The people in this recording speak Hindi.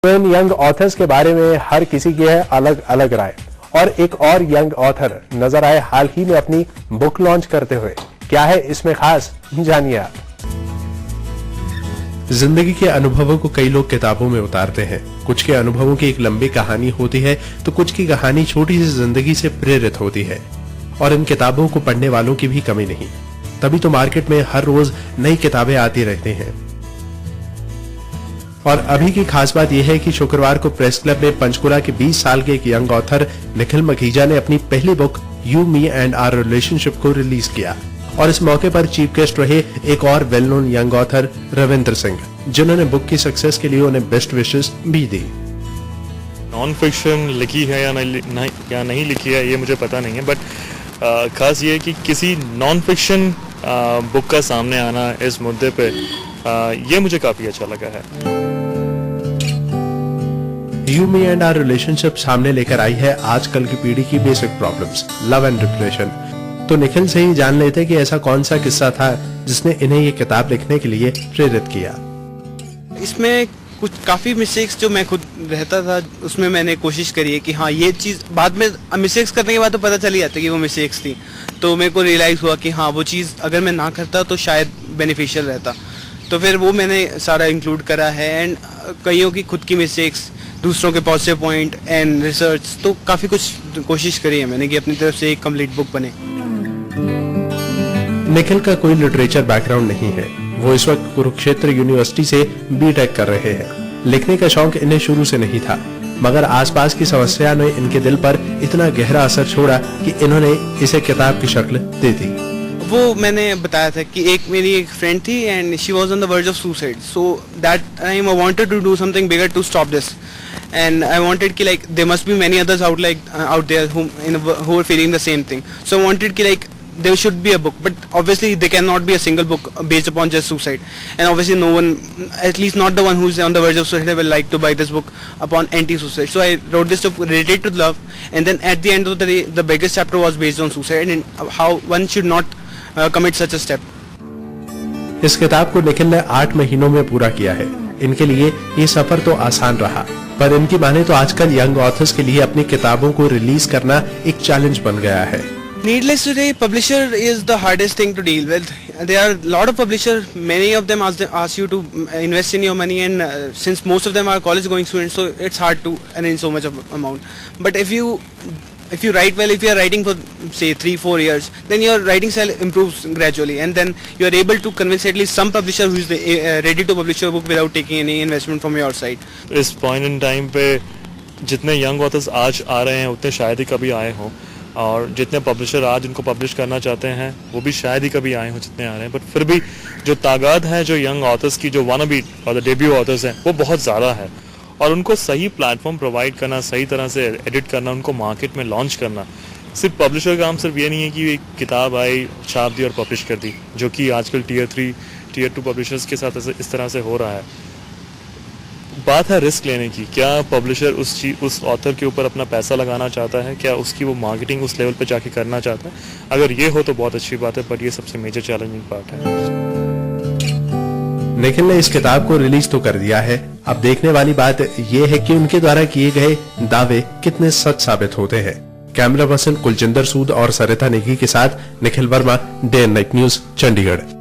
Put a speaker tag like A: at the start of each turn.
A: इन यंग ऑथर्स के बारे में हर किसी की है अलग अलग राय और एक और यंग ऑथर नजर आए हाल ही में अपनी बुक लॉन्च करते हुए। क्या है इसमें खास, जानिए आप।
B: जिंदगी के अनुभवों को कई लोग किताबों में उतारते हैं। कुछ के अनुभवों की एक लंबी कहानी होती है तो कुछ की कहानी छोटी सी जिंदगी से प्रेरित होती है और इन किताबों को पढ़ने वालों की भी कमी नहीं। तभी तो मार्केट में हर रोज नई किताबें आती रहती हैं। और अभी की खास बात यह है कि शुक्रवार को प्रेस क्लब में पंचकुला के 20 साल के एक यंग ऑथर निखिल मखीजा ने अपनी पहली book you me and our relationship को रिलीज किया और इस मौके पर चीफ गेस्ट रहे एक और well known young author Ravindra Singh, जिन्होंने बुक की सक्सेस के लिए उन्हें बेस्ट विशेस भी दी।
C: नॉन फिक्शन लिखी है या नहीं लिखी है ये मुझे पता नहीं है, बट खास ये है कि किसी नॉन फिक्शन बुक का सामने आना इस मुद्दे पे ये मुझे काफी अच्छा लगा है।
B: You me and our relationship सामने लेकर आई है आजकल की पीढ़ी की basic problems, love and depression. तो निखिल से ही जान लेते कि ऐसा कौन सा किस्सा था जिसने इन्हें ये किताब लिखने के लिए प्रेरित किया।
D: इसमें कुछ काफ़ी मिस्टेक्स जो मैं खुद रहता था उसमें मैंने कोशिश करी है कि हाँ ये चीज़ बाद में मिस्टेक्स करने के बाद तो पता चल ही जाता कि वो मिस्टेक्स थी। तो मेरे को रियलाइज़ हुआ कि हाँ वो चीज़ अगर मैं ना करता तो शायद बेनिफिशियल रहता। तो फिर वो मैंने सारा इंक्लूड करा है एंड कईयों की खुद की मिस्टेक्स, दूसरों के पॉजिटिव पॉइंट एंड रिसर्च, तो काफ़ी कुछ कोशिश करी है मैंने कि अपनी तरफ से एक कंप्लीट बुक बने।
B: निखिल का कोई लिटरेचर बैकग्राउंड नहीं है। वो इस वक्त कुरुक्षेत्र यूनिवर्सिटी से बीटेक कर रहे हैं। लिखने का शौक इन्हें शुरू से नहीं था, मगर आसपास की समस्या ने इनके दिल पर इतना गहरा असर छोड़ा कि इन्होंने इसे किताब की शक्ल दे दी।
D: वो मैंने बताया था कि मेरी एक फ्रेंड थी and she was on the verge of suicide, so that time I wanted to do something bigger to stop this and I wanted ki like there must be many others out there who are feeling the same thing, so I wanted ki like there should be a book, but obviously there cannot be a single book based upon just suicide, and obviously no one, at least not the one who's on the verge of suicide, will like to buy this book upon anti-suicide. So I wrote this book related to love, and then at the end of the day the biggest chapter was based on suicide and how one should not commit such a step.
B: इस किताब को निखिल ने 8 महीनों में पूरा किया है। इनके लिए ये सफर तो आसान रहा, पर इनकी माने तो आजकल यंग ऑथर्स के लिए अपनी किताबों को रिलीज करना एक चैलेंज बन गया है।
D: Needless to say, publisher is the hardest thing to deal with. There are a lot of publishers. Many of them ask you to invest in your money, and since most of them are college-going students, so it's hard to arrange so much of amount. But if you write well, if you are writing for say 3-4 years, then your writing style improves gradually, and then you are able to convince at least some publisher who is ready to publish your book without taking any investment from your side.
C: इस point in time पे जितने young authors आज आ रहे हैं उतने शायद ही कभी आए हों, और जितने पब्लिशर आज उनको पब्लिश करना चाहते हैं वो भी शायद ही कभी आए हों जितने आ रहे हैं। बट फिर भी जो तादाद है जो यंग ऑथर्स की, जो wannabe और डेब्यू ऑथर्स हैं, वो बहुत ज़्यादा है, और उनको सही प्लेटफॉर्म प्रोवाइड करना, सही तरह से एडिट करना, उनको मार्केट में लॉन्च करना। सिर्फ पब्लिशर का काम सिर्फ ये नहीं है कि एक किताब आई, छाप दी और पब्लिश कर दी, जो कि आजकल टियर 3 टियर 2 पब्लिशर्स के साथ इस तरह से हो रहा है। बात है रिस्क लेने की। क्या पब्लिशर उस ऑथर के ऊपर अपना पैसा लगाना चाहता है? क्या उसकी वो मार्केटिंग उस लेवल पे जाके करना चाहता है? अगर ये हो तो बहुत अच्छी बात है, बट ये सबसे मेजर चैलेंजिंग पार्ट है।
B: निखिल ने इस किताब को रिलीज तो कर दिया है। अब देखने वाली बात ये है कि उनके द्वारा किए गए दावे कितने सच साबित होते हैं। कैमरा पर्सन कुलजिंदर सूद और सरिता नेगी के साथ Nikhil Verma, day night news, Chandigarh.